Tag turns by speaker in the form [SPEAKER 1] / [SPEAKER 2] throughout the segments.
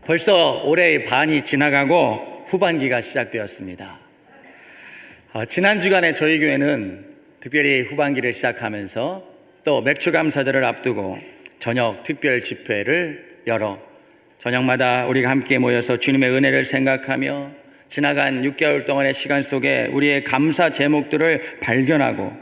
[SPEAKER 1] 벌써 올해의 반이 지나가고 후반기가 시작되었습니다. 지난 주간에 저희 교회는 특별히 후반기를 시작하면서 또 맥주감사절을 앞두고 저녁 특별 집회를 열어 저녁마다 우리가 함께 모여서 주님의 은혜를 생각하며 지나간 6개월 동안의 시간 속에 우리의 감사 제목들을 발견하고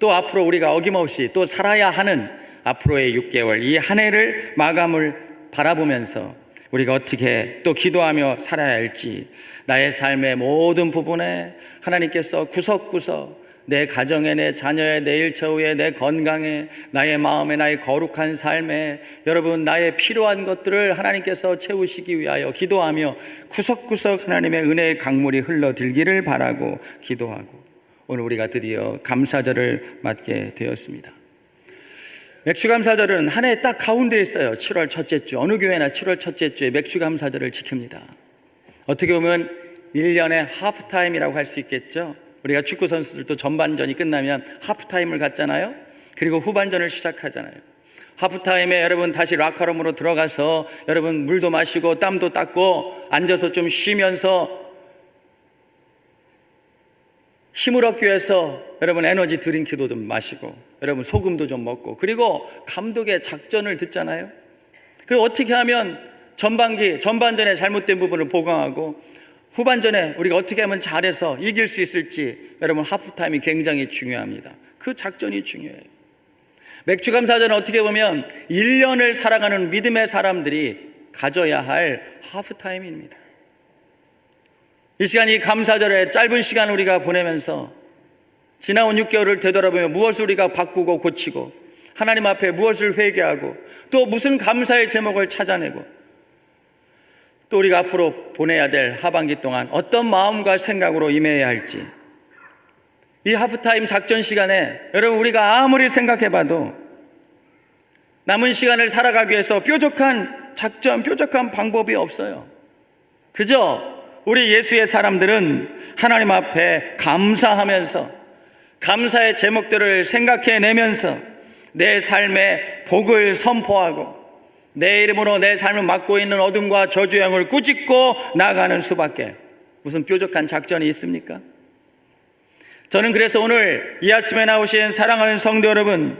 [SPEAKER 1] 또 앞으로 우리가 어김없이 또 살아야 하는 앞으로의 6개월 이 한 해를 마감을 바라보면서 우리가 어떻게 또 기도하며 살아야 할지, 나의 삶의 모든 부분에 하나님께서 구석구석 내 가정에, 내 자녀의, 내 일처우에, 내 건강에, 나의 마음에, 나의 거룩한 삶에, 여러분 나의 필요한 것들을 하나님께서 채우시기 위하여 기도하며 구석구석 하나님의 은혜의 강물이 흘러들기를 바라고 기도하고, 오늘 우리가 드디어 감사절을 맞게 되었습니다. 맥주감사절은 한 해 딱 가운데에 있어요. 7월 첫째 주, 어느 교회나 7월 첫째 주에 맥주감사절을 지킵니다. 어떻게 보면 1년의 하프타임이라고 할 수 있겠죠. 우리가 축구 선수들도 전반전이 끝나면 하프타임을 갖잖아요. 그리고 후반전을 시작하잖아요. 하프타임에 여러분 다시 락커룸으로 들어가서 여러분 물도 마시고 땀도 닦고 앉아서 좀 쉬면서 힘을 얻기 위해서 여러분 에너지 드링크도 좀 마시고 여러분 소금도 좀 먹고 그리고 감독의 작전을 듣잖아요. 그리고 어떻게 하면 전반전에 잘못된 부분을 보강하고 후반전에 우리가 어떻게 하면 잘해서 이길 수 있을지 여러분 하프타임이 굉장히 중요합니다. 그 작전이 중요해요. 맥주감사절은 어떻게 보면 1년을 살아가는 믿음의 사람들이 가져야 할 하프타임입니다. 이 시간 이 감사절에 짧은 시간 우리가 보내면서 지나온 6개월을 되돌아보며 무엇을 우리가 바꾸고 고치고 하나님 앞에 무엇을 회개하고 또 무슨 감사의 제목을 찾아내고 또 우리가 앞으로 보내야 될 하반기 동안 어떤 마음과 생각으로 임해야 할지, 이 하프타임 작전 시간에 여러분 우리가 아무리 생각해봐도 남은 시간을 살아가기 위해서 뾰족한 작전, 뾰족한 방법이 없어요. 그저 우리 예수의 사람들은 하나님 앞에 감사하면서 감사의 제목들을 생각해내면서 내 삶의 복을 선포하고 내 이름으로 내 삶을 맡고 있는 어둠과 저주의 영을 꾸짖고 나가는 수밖에 무슨 뾰족한 작전이 있습니까? 저는 그래서 오늘 이 아침에 나오신 사랑하는 성도 여러분,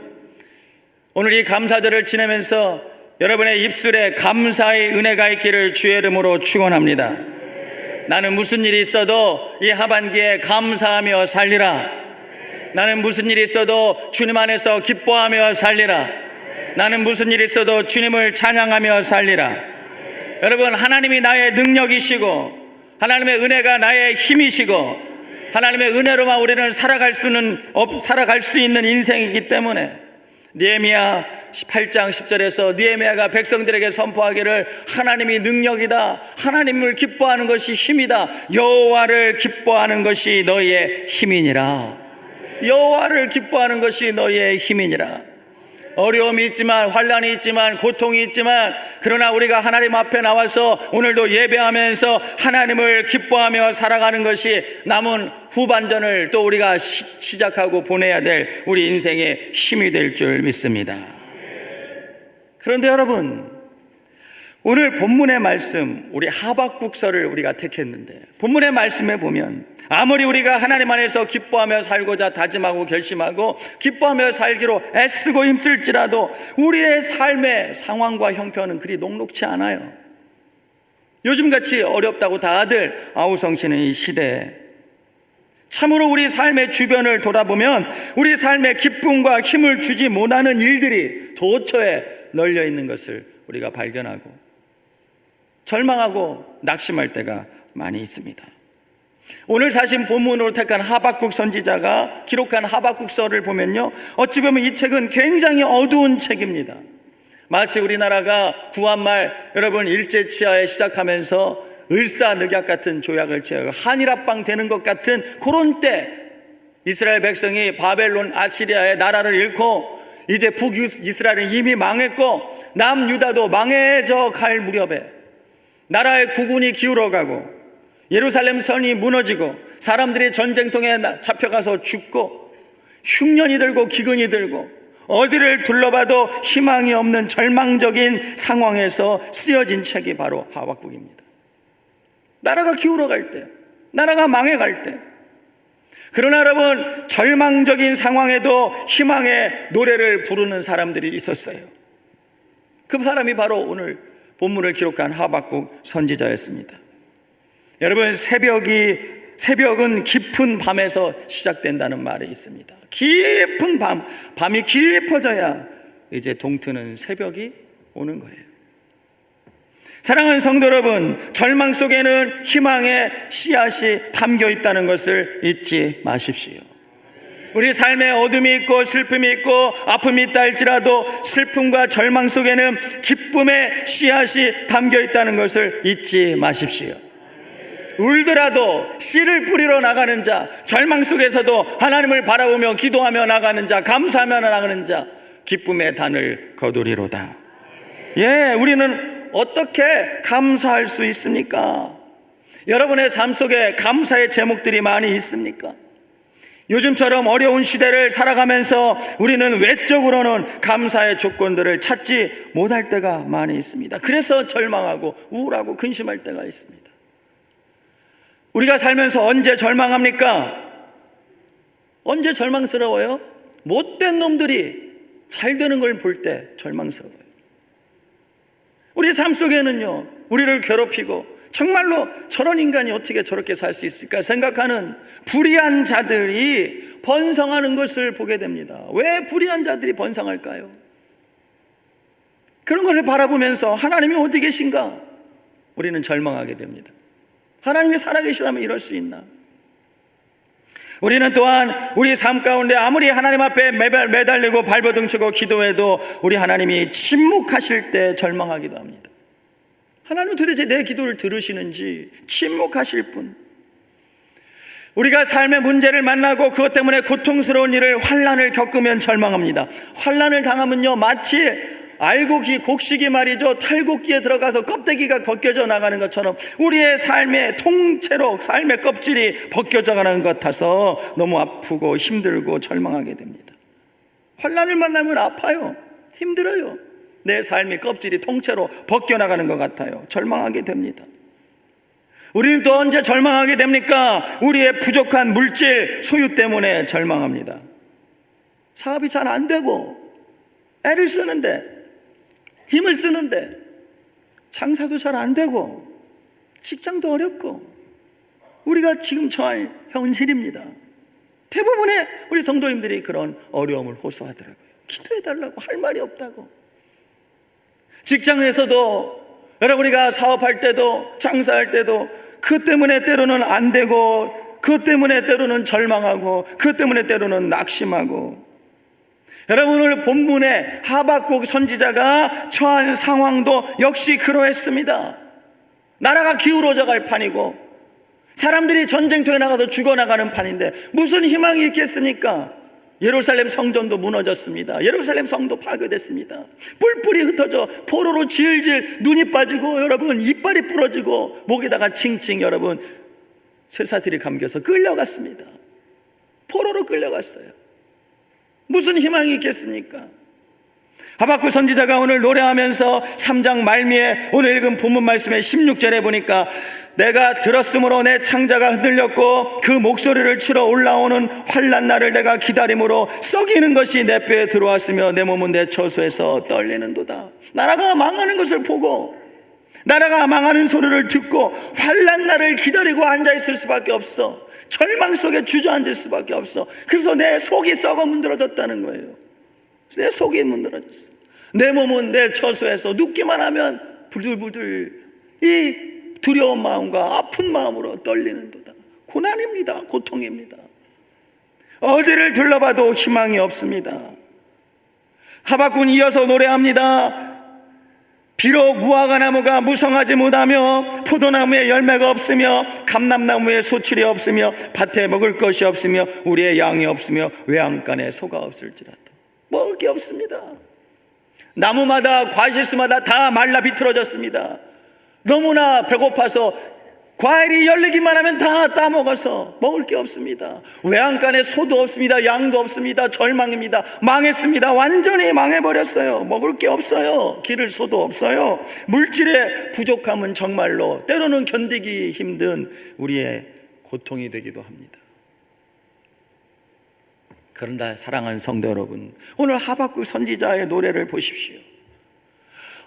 [SPEAKER 1] 오늘 이 감사절을 지내면서 여러분의 입술에 감사의 은혜가 있기를 주의 이름으로 축원합니다. 나는 무슨 일이 있어도 이 하반기에 감사하며 살리라. 나는 무슨 일이 있어도 주님 안에서 기뻐하며 살리라. 나는 무슨 일이 있어도 주님을 찬양하며 살리라. 여러분, 하나님이 나의 능력이시고 하나님의 은혜가 나의 힘이시고 하나님의 은혜로만 우리는 살아갈 수 있는 인생이기 때문에 느헤미야 18장 10절에서 느헤미야가 백성들에게 선포하기를 하나님이 능력이다, 하나님을 기뻐하는 것이 힘이다, 여호와를 기뻐하는 것이 너희의 힘이니라. 여호와를 기뻐하는 것이 너희의 힘이니라. 어려움이 있지만, 환난이 있지만, 고통이 있지만, 그러나 우리가 하나님 앞에 나와서 오늘도 예배하면서 하나님을 기뻐하며 살아가는 것이 남은 후반전을 또 우리가 시작하고 보내야 될 우리 인생의 힘이 될 줄 믿습니다. 그런데 여러분, 오늘 본문의 말씀, 우리 하박국서를 우리가 택했는데 본문의 말씀에 보면 아무리 우리가 하나님 안에서 기뻐하며 살고자 다짐하고 결심하고 기뻐하며 살기로 애쓰고 힘쓸지라도 우리의 삶의 상황과 형편은 그리 녹록치 않아요. 요즘같이 어렵다고 다들 아우성치는 이 시대에 참으로 우리 삶의 주변을 돌아보면 우리 삶에 기쁨과 힘을 주지 못하는 일들이 도처에 널려 있는 것을 우리가 발견하고 절망하고 낙심할 때가 많이 있습니다. 오늘 사신 본문으로 택한 하박국 선지자가 기록한 하박국서를 보면요, 어찌 보면 이 책은 굉장히 어두운 책입니다. 마치 우리나라가 구한말 여러분 일제치하에 시작하면서 을사늑약 같은 조약을 취하고 한일합방 되는 것 같은 그런 때 이스라엘 백성이 바벨론 아시리아의 나라를 잃고 이제 북이스라엘은 이미 망했고 남유다도 망해져 갈 무렵에 나라의 국운이 기울어가고 예루살렘 성이 무너지고 사람들이 전쟁통에 잡혀가서 죽고 흉년이 들고 기근이 들고 어디를 둘러봐도 희망이 없는 절망적인 상황에서 쓰여진 책이 바로 하박국입니다. 나라가 기울어갈 때, 나라가 망해갈 때, 그러나 여러분, 절망적인 상황에도 희망의 노래를 부르는 사람들이 있었어요. 그 사람이 바로 오늘 본문을 기록한 하박국 선지자였습니다. 여러분, 새벽은 깊은 밤에서 시작된다는 말이 있습니다. 깊은 밤이 깊어져야 이제 동트는 새벽이 오는 거예요. 사랑하는 성도 여러분, 절망 속에는 희망의 씨앗이 담겨 있다는 것을 잊지 마십시오. 우리 삶에 어둠이 있고 슬픔이 있고 아픔이 있다 할지라도 슬픔과 절망 속에는 기쁨의 씨앗이 담겨 있다는 것을 잊지 마십시오. 울더라도 씨를 뿌리러 나가는 자, 절망 속에서도 하나님을 바라보며 기도하며 나가는 자, 감사하며 나가는 자, 기쁨의 단을 거두리로다. 우리는 어떻게 감사할 수 있습니까? 여러분의 삶 속에 감사의 제목들이 많이 있습니까? 요즘처럼 어려운 시대를 살아가면서 우리는 외적으로는 감사의 조건들을 찾지 못할 때가 많이 있습니다. 그래서 절망하고 우울하고 근심할 때가 있습니다. 우리가 살면서 언제 절망합니까? 언제 절망스러워요? 못된 놈들이 잘 되는 걸 볼 때 절망스러워요. 우리 삶 속에는요, 우리를 괴롭히고 정말로 저런 인간이 어떻게 저렇게 살 수 있을까 생각하는 불의한 자들이 번성하는 것을 보게 됩니다. 왜 불의한 자들이 번성할까요? 그런 것을 바라보면서 하나님이 어디 계신가? 우리는 절망하게 됩니다. 하나님이 살아계시다면 이럴 수 있나? 우리는 또한 우리 삶 가운데 아무리 하나님 앞에 매달리고 발버둥치고 기도해도 우리 하나님이 침묵하실 때 절망하기도 합니다. 하나님은 도대체 내 기도를 들으시는지 침묵하실 분. 우리가 삶의 문제를 만나고 그것 때문에 고통스러운 일을 환난을 겪으면 절망합니다. 환난을 당하면요, 마치 알곡이 곡식이 말이죠, 탈곡기에 들어가서 껍데기가 벗겨져 나가는 것처럼 우리의 삶의 통째로 삶의 껍질이 벗겨져 가는 것 같아서 너무 아프고 힘들고 절망하게 됩니다. 환난을 만나면 아파요. 힘들어요. 내 삶의 껍질이 통째로 벗겨나가는 것 같아요. 절망하게 됩니다. 우리는 또 언제 절망하게 됩니까? 우리의 부족한 물질 소유 때문에 절망합니다. 사업이 잘 안 되고 애를 쓰는데, 힘을 쓰는데 장사도 잘 안 되고 직장도 어렵고 우리가 지금 처할 현실입니다. 대부분의 우리 성도님들이 그런 어려움을 호소하더라고요. 기도해달라고 할 말이 없다고. 직장에서도 여러분, 우리가 사업할 때도 장사할 때도 그 때문에 때로는 안 되고 그 때문에 때로는 절망하고 그 때문에 때로는 낙심하고. 여러분, 오늘 본문에 하박국 선지자가 처한 상황도 역시 그러했습니다. 나라가 기울어져 갈 판이고 사람들이 전쟁터에 나가서 죽어나가는 판인데 무슨 희망이 있겠습니까? 예루살렘 성전도 무너졌습니다. 예루살렘 성도 파괴됐습니다. 뿔뿔이 흩어져 포로로 질질 눈이 빠지고 여러분 이빨이 부러지고 목에다가 칭칭 여러분 쇠사슬이 감겨서 끌려갔습니다. 포로로 끌려갔어요. 무슨 희망이 있겠습니까? 하박국 선지자가 오늘 노래하면서 3장 말미에 오늘 읽은 본문 말씀의 16절에 보니까 내가 들었으므로 내 창자가 흔들렸고 그 목소리를 치러 올라오는 환난 날을 내가 기다림으로 썩이는 것이 내 뼈에 들어왔으며 내 몸은 내 처소에서 떨리는도다. 나라가 망하는 것을 보고 나라가 망하는 소리를 듣고 환난 날을 기다리고 앉아있을 수밖에 없어. 절망 속에 주저앉을 수밖에 없어. 그래서 내 속이 썩어 문드러졌다는 거예요. 내 속이 문드러졌어. 내 몸은 내 처소에서 눕기만 하면 부들부들 이 두려운 마음과 아픈 마음으로 떨리는도다. 고난입니다. 고통입니다. 어디를 둘러봐도 희망이 없습니다. 하박국은 이어서 노래합니다. 비록 무화과 나무가 무성하지 못하며 포도나무에 열매가 없으며 감람나무에 소출이 없으며 밭에 먹을 것이 없으며 우리의 양이 없으며 외양간에 소가 없을지라도 먹을 게 없습니다. 나무마다 과실수마다 다 말라 비틀어졌습니다. 너무나 배고파서 과일이 열리기만 하면 다 따먹어서 먹을 게 없습니다. 외양간에 소도 없습니다. 양도 없습니다. 절망입니다. 망했습니다. 완전히 망해버렸어요. 먹을 게 없어요. 기를 소도 없어요. 물질의 부족함은 정말로 때로는 견디기 힘든 우리의 고통이 되기도 합니다. 그런데 사랑하는 성도 여러분, 오늘 하박국 선지자의 노래를 보십시오.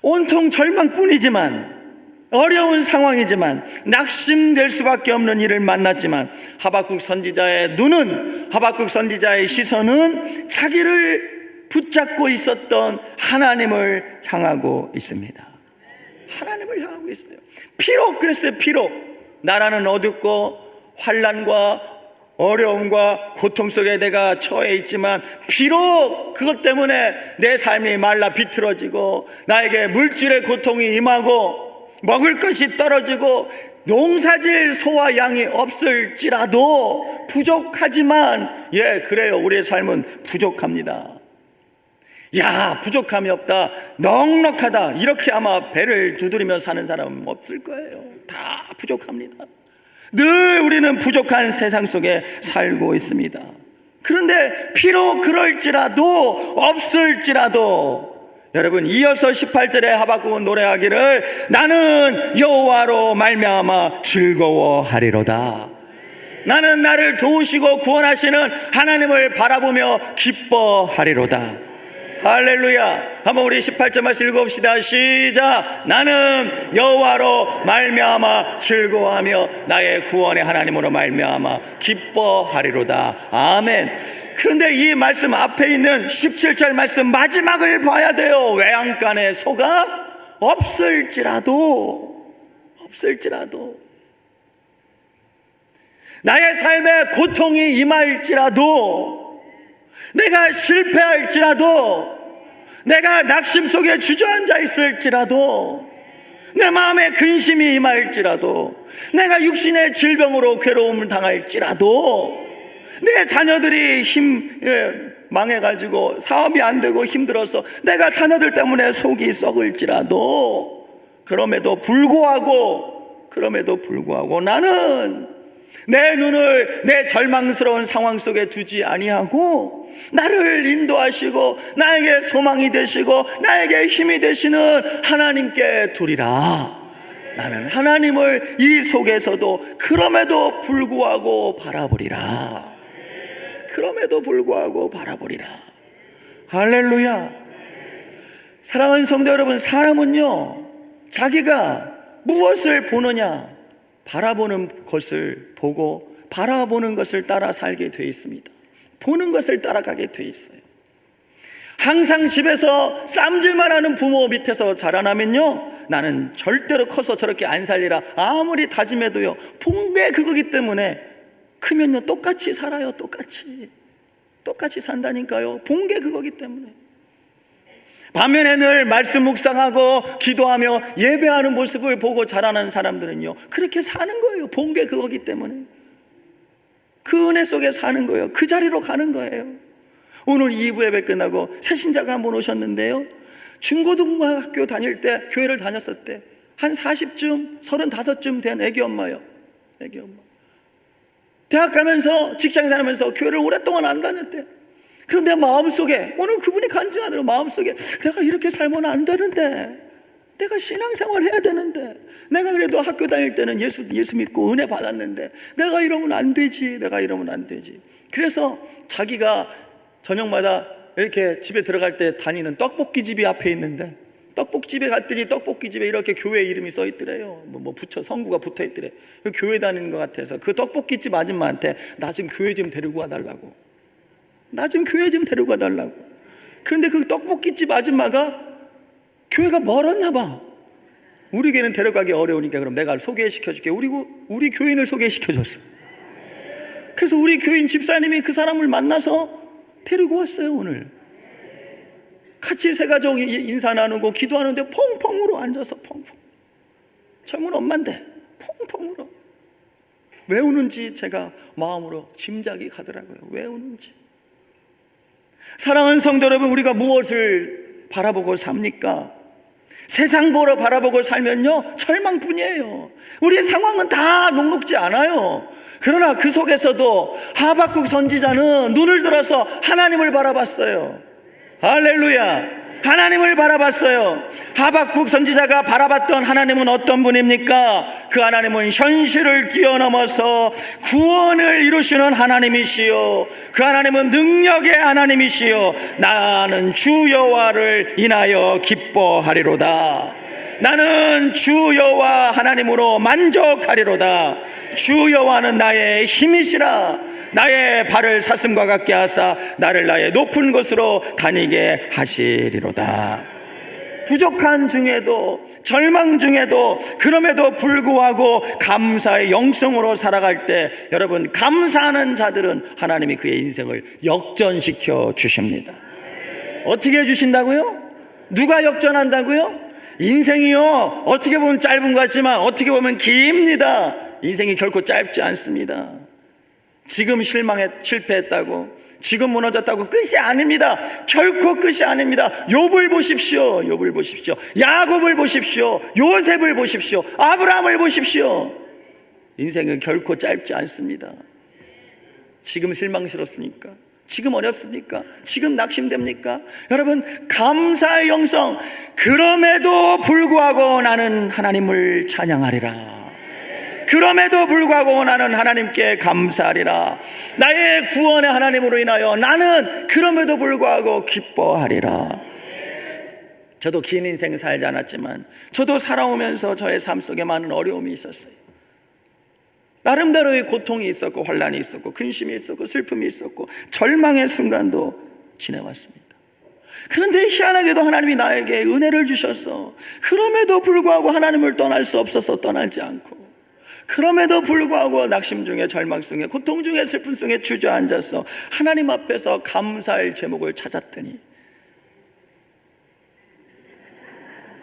[SPEAKER 1] 온통 절망뿐이지만, 어려운 상황이지만, 낙심될 수밖에 없는 일을 만났지만, 하박국 선지자의 눈은, 하박국 선지자의 시선은 자기를 붙잡고 있었던 하나님을 향하고 있습니다. 하나님을 향하고 있어요. 비록 그랬어요. 비록 나라는 어둡고 환난과 어려움과 고통 속에 내가 처해 있지만, 비록 그것 때문에 내 삶이 말라 비틀어지고 나에게 물질의 고통이 임하고 먹을 것이 떨어지고 농사질 소와 양이 없을지라도, 부족하지만, 그래요, 우리의 삶은 부족합니다. 야, 부족함이 없다, 넉넉하다, 이렇게 아마 배를 두드리며 사는 사람은 없을 거예요. 다 부족합니다. 늘 우리는 부족한 세상 속에 살고 있습니다. 그런데 비록 그럴지라도, 없을지라도, 여러분, 이어서 18절에 하박국은 노래하기를 나는 여호와로 말미암아 즐거워하리로다. 나는 나를 도우시고 구원하시는 하나님을 바라보며 기뻐하리로다. 할렐루야. 한번 우리 18절 말씀 읽어봅시다. 시작. 나는 여호와로 말미암아 즐거워하며 나의 구원의 하나님으로 말미암아 기뻐하리로다. 아멘. 그런데 이 말씀 앞에 있는 17절 말씀 마지막을 봐야 돼요. 외양간에 소가 없을지라도, 나의 삶에 고통이 임할지라도, 내가 실패할지라도, 내가 낙심 속에 주저앉아 있을지라도, 내 마음에 근심이 임할지라도, 내가 육신의 질병으로 괴로움을 당할지라도, 내 자녀들이 망해가지고 사업이 안 되고 힘들어서 내가 자녀들 때문에 속이 썩을지라도, 그럼에도 불구하고 나는 내 눈을 내 절망스러운 상황 속에 두지 아니하고 나를 인도하시고 나에게 소망이 되시고 나에게 힘이 되시는 하나님께 두리라. 나는 하나님을 이 속에서도 그럼에도 불구하고 바라보리라. 할렐루야. 사랑하는 성도 여러분, 사람은요, 자기가 무엇을 보느냐, 바라보는 것을 보고 바라보는 것을 따라 살게 되어 있습니다. 보는 것을 따라가게 되어 있어요. 항상 집에서 쌈질만 하는 부모 밑에서 자라나면요, 나는 절대로 커서 저렇게 안 살리라 아무리 다짐해도요, 본 게 그거기 때문에 크면요 똑같이 살아요. 똑같이 산다니까요. 본 게 그거기 때문에. 반면에 늘 말씀 묵상하고 기도하며 예배하는 모습을 보고 자라는 사람들은요, 그렇게 사는 거예요. 본 게 그거기 때문에. 그 은혜 속에 사는 거예요. 그 자리로 가는 거예요. 오늘 2부 예배 끝나고 새신자가 한 분 오셨는데요, 중고등학교 다닐 때, 교회를 다녔을 때 한 40쯤 35쯤 된 애기 엄마예요. 대학 가면서, 직장 다니면서 교회를 오랫동안 안 다녔대. 그런데 마음속에, 오늘 그분이 간증하더라고요. 마음속에 내가 이렇게 살면 안 되는데, 내가 신앙생활 해야 되는데, 내가 그래도 학교 다닐 때는 예수 믿고 은혜 받았는데 내가 이러면 안 되지. 그래서 자기가 저녁마다 이렇게 집에 들어갈 때 다니는 떡볶이 집이 앞에 있는데, 떡볶이집에 갔더니 떡볶이집에 이렇게 교회 이름이 써 있더래요. 성구가 붙어 있더래. 교회 다니는 것 같아서 그 떡볶이집 아줌마한테 나 좀 교회 좀 데리고 와달라고. 그런데 그 떡볶이집 아줌마가 교회가 멀었나 봐. 우리 교회는 데려가기 어려우니까 그럼 내가 소개시켜줄게. 우리 교인을 소개시켜줬어. 그래서 우리 교인 집사님이 그 사람을 만나서 데리고 왔어요. 오늘 같이 세 가족 인사 나누고 기도하는데 펑펑 울어 앉아서. 젊은 엄마인데 펑펑 울어. 왜 우는지 제가 마음으로 짐작이 가더라고요. 왜 우는지. 사랑하는 성도 여러분, 우리가 무엇을 바라보고 삽니까? 세상 보러 바라보고 살면요 절망뿐이에요. 우리의 상황은 다 녹록지 않아요. 그러나 그 속에서도 하박국 선지자는 눈을 들어서 하나님을 바라봤어요. 할렐루야. 하나님을 바라봤어요. 하박국 선지자가 바라봤던 하나님은 어떤 분입니까? 그 하나님은 현실을 뛰어넘어서 구원을 이루시는 하나님이시요, 그 하나님은 능력의 하나님이시요, 나는 주 여호와를 인하여 기뻐하리로다. 나는 주 여호와 하나님으로 만족하리로다. 주 여호와는 나의 힘이시라. 나의 발을 사슴과 같게 하사 나를 나의 높은 곳으로 다니게 하시리로다. 부족한 중에도, 절망 중에도, 그럼에도 불구하고 감사의 영성으로 살아갈 때, 여러분, 감사하는 자들은 하나님이 그의 인생을 역전시켜 주십니다. 어떻게 해주신다고요? 누가 역전한다고요? 인생이요, 어떻게 보면 짧은 것 같지만 어떻게 보면 깁니다. 인생이 결코 짧지 않습니다. 지금 실패했다고, 지금 무너졌다고 끝이 아닙니다. 결코 끝이 아닙니다. 욥을 보십시오. 욥을 보십시오. 야곱을 보십시오. 요셉을 보십시오. 아브라함을 보십시오. 인생은 결코 짧지 않습니다. 지금 실망스럽습니까? 지금 어렵습니까? 지금 낙심됩니까? 여러분, 감사의 영성, 그럼에도 불구하고 나는 하나님을 찬양하리라. 그럼에도 불구하고 나는 하나님께 감사하리라. 나의 구원의 하나님으로 인하여 나는 그럼에도 불구하고 기뻐하리라. 저도 긴 인생 살지 않았지만 저도 살아오면서 저의 삶 속에 많은 어려움이 있었어요. 나름대로의 고통이 있었고, 환난이 있었고, 근심이 있었고, 슬픔이 있었고, 절망의 순간도 지내왔습니다. 그런데 희한하게도 하나님이 나에게 은혜를 주셔서 그럼에도 불구하고 하나님을 떠날 수 없어서 떠나지 않고, 그럼에도 불구하고 낙심 중에, 절망 중에, 고통 중에, 슬픔 중에 주저앉아서 하나님 앞에서 감사할 제목을 찾았더니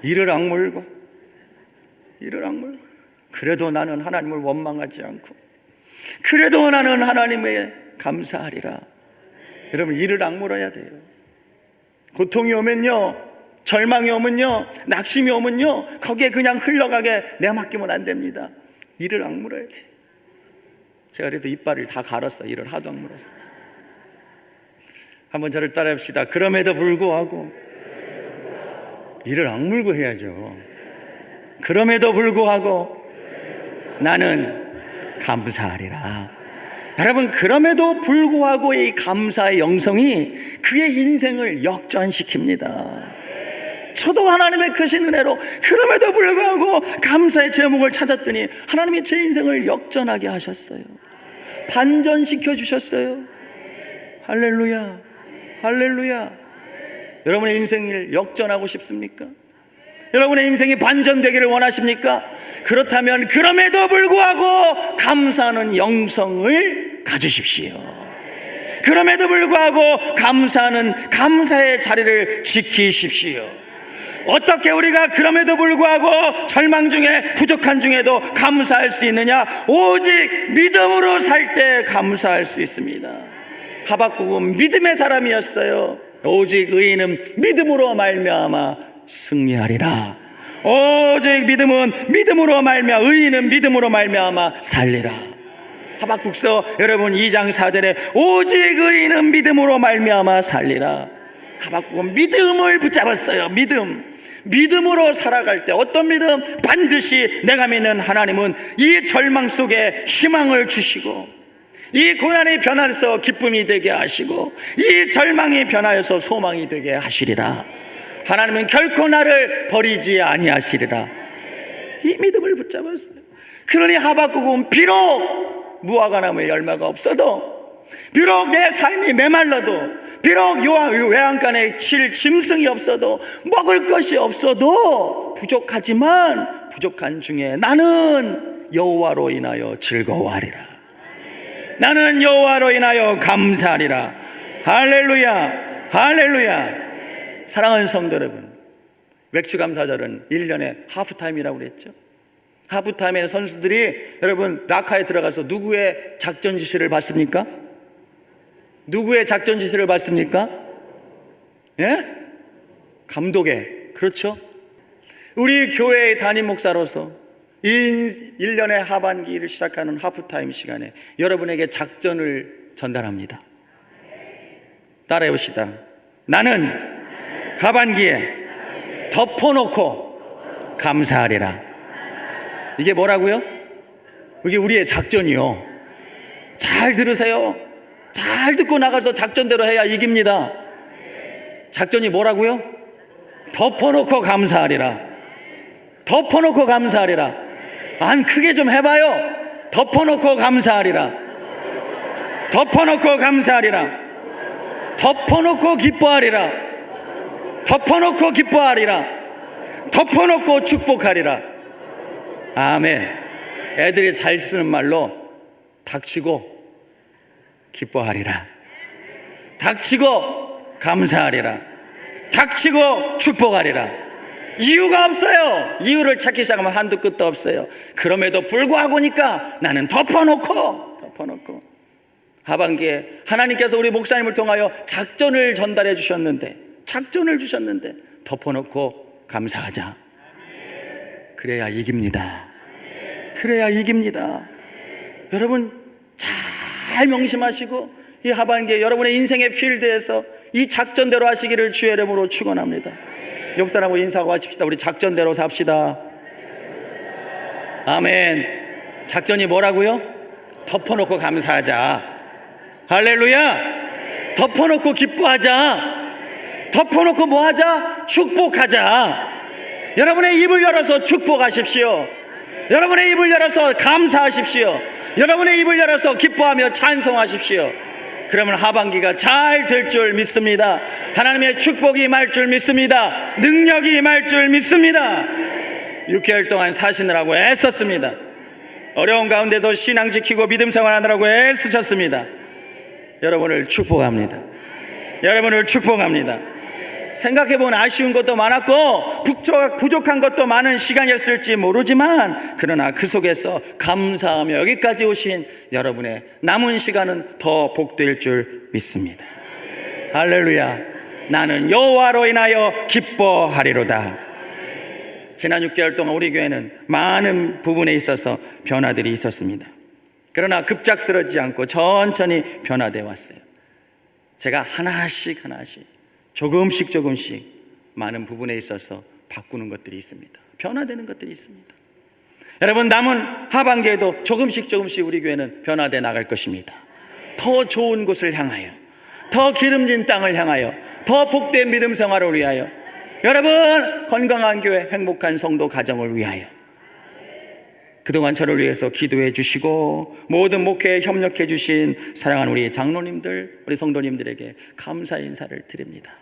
[SPEAKER 1] 이를 악물고 그래도 나는 하나님을 원망하지 않고, 그래도 나는 하나님에 감사하리라. 여러분, 이를 악물어야 돼요. 고통이 오면요, 절망이 오면요, 낙심이 오면요, 거기에 그냥 흘러가게 내맡기면 안 됩니다. 이를 악물어야 돼. 제가 그래서 이빨을 다 갈았어요. 이를 하도 악물었어요. 한번 저를 따라 합시다. 그럼에도 불구하고 이를 악물고 해야죠. 그럼에도 불구하고 나는 감사하리라. 여러분, 그럼에도 불구하고 이 감사의 영성이 그의 인생을 역전시킵니다. 저도 하나님의 크신 은혜로 그럼에도 불구하고 감사의 제목을 찾았더니 하나님이 제 인생을 역전하게 하셨어요. 반전시켜 주셨어요. 할렐루야, 할렐루야. 여러분의 인생을 역전하고 싶습니까? 여러분의 인생이 반전되기를 원하십니까? 그렇다면 그럼에도 불구하고 감사하는 영성을 가지십시오. 그럼에도 불구하고 감사하는 감사의 자리를 지키십시오. 어떻게 우리가 그럼에도 불구하고 절망 중에, 부족한 중에도 감사할 수 있느냐? 오직 믿음으로 살 때 감사할 수 있습니다. 하박국은 믿음의 사람이었어요. 오직 의인은 믿음으로 말미암아 승리하리라. 오직 믿음은 믿음으로 말미암아, 의인은 믿음으로 말미암아 살리라. 하박국서 여러분 2장 4절에 오직 의인은 믿음으로 말미암아 살리라. 하박국은 믿음을 붙잡았어요. 믿음으로 살아갈 때, 어떤 믿음? 반드시 내가 믿는 하나님은 이 절망 속에 희망을 주시고, 이 고난이 변화해서 기쁨이 되게 하시고, 이 절망이 변화해서 소망이 되게 하시리라. 하나님은 결코 나를 버리지 아니하시리라. 이 믿음을 붙잡았어요. 그러니 하박국은 비록 무화과 나무에 열매가 없어도, 비록 내 삶이 메말라도, 비록 외양간에 칠 짐승이 없어도, 먹을 것이 없어도 부족하지만 부족한 중에 나는 여호와로 인하여 즐거워하리라. 나는 여호와로 인하여 감사하리라. 할렐루야, 할렐루야. 사랑하는 성도 여러분, 맥주감사절은 1년에 하프타임이라고 그랬죠. 하프타임에는 선수들이 여러분 라카에 들어가서 누구의 작전 지시를 받습니까? 누구의 작전 지시를 받습니까? 예? 감독의. 그렇죠? 우리 교회의 담임 목사로서 이 1년의 하반기를 시작하는 하프타임 시간에 여러분에게 작전을 전달합니다. 따라해 봅시다. 나는 하반기에 덮어놓고 감사하리라. 이게 뭐라고요? 이게 우리의 작전이요. 잘 들으세요. 잘 듣고 나가서 작전대로 해야 이깁니다. 작전이 뭐라고요? 덮어놓고 감사하리라. 덮어놓고 감사하리라. 안 크게 좀 해봐요. 덮어놓고 감사하리라. 덮어놓고 감사하리라. 덮어놓고 기뻐하리라. 덮어놓고 기뻐하리라. 덮어놓고 축복하리라. 아멘. 애들이 잘 쓰는 말로 닥치고 기뻐하리라. 닥치고 감사하리라. 닥치고 축복하리라. 이유가 없어요. 이유를 찾기 시작하면 한도 끝도 없어요. 그럼에도 불구하고니까 나는 덮어놓고 하반기에 하나님께서 우리 목사님을 통하여 작전을 전달해 주셨는데, 작전을 주셨는데 덮어놓고 감사하자. 그래야 이깁니다. 그래야 이깁니다. 여러분 잘 명심하시고 이 하반기에 여러분의 인생의 필드에서 이 작전대로 하시기를 주의 이름으로 축원합니다. 옆 사람하고 인사하고 하십시다. 우리 작전대로 삽시다. 아멘. 작전이 뭐라고요? 덮어놓고 감사하자. 할렐루야. 덮어놓고 기뻐하자. 덮어놓고 뭐하자? 축복하자. 여러분의 입을 열어서 축복하십시오. 여러분의 입을 열어서 감사하십시오. 여러분의 입을 열어서 기뻐하며 찬송하십시오. 그러면 하반기가 잘 될 줄 믿습니다. 하나님의 축복이 임할 줄 믿습니다. 능력이 임할 줄 믿습니다. 6개월 동안 사시느라고 애썼습니다. 어려운 가운데서 신앙 지키고 믿음 생활하느라고 애쓰셨습니다. 여러분을 축복합니다. 여러분을 축복합니다. 생각해보면 아쉬운 것도 많았고 부족한 것도 많은 시간이었을지 모르지만, 그러나 그 속에서 감사하며 여기까지 오신 여러분의 남은 시간은 더 복될 줄 믿습니다. 할렐루야. 나는 여호와로 인하여 기뻐하리로다. 지난 6개월 동안 우리 교회는 많은 부분에 있어서 변화들이 있었습니다. 그러나 급작스럽지 않고 천천히 변화되어 왔어요. 제가 하나씩 조금씩 많은 부분에 있어서 바꾸는 것들이 있습니다. 변화되는 것들이 있습니다. 여러분 남은 하반기에도 조금씩 우리 교회는 변화되어 나갈 것입니다. 더 좋은 곳을 향하여, 더 기름진 땅을 향하여, 더 복된 믿음 생활을 위하여, 여러분 건강한 교회, 행복한 성도 가정을 위하여, 그동안 저를 위해서 기도해 주시고 모든 목회에 협력해 주신 사랑하는 우리 장로님들, 우리 성도님들에게 감사 인사를 드립니다.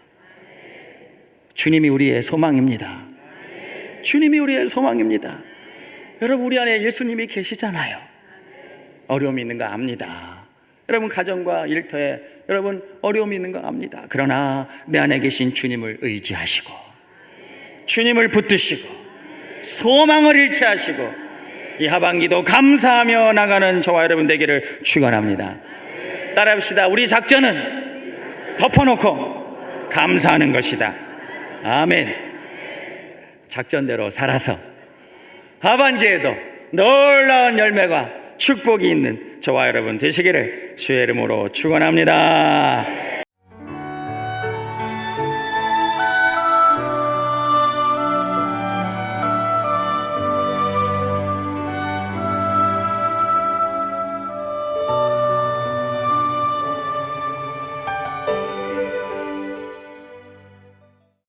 [SPEAKER 1] 주님이 우리의 소망입니다. 주님이 우리의 소망입니다. 여러분 우리 안에 예수님이 계시잖아요. 어려움이 있는 거 압니다. 여러분 가정과 일터에 여러분 어려움이 있는 거 압니다. 그러나 내 안에 계신 주님을 의지하시고, 주님을 붙드시고, 소망을 잃지 하시고, 이 하반기도 감사하며 나가는 저와 여러분 되기를 축원합니다. 따라합시다. 우리 작전은 덮어놓고 감사하는 것이다. 아멘. 작전대로 살아서 하반기에도 놀라운 열매가 축복이 있는 저와 여러분 되시기를 주의 이름으로 축원합니다.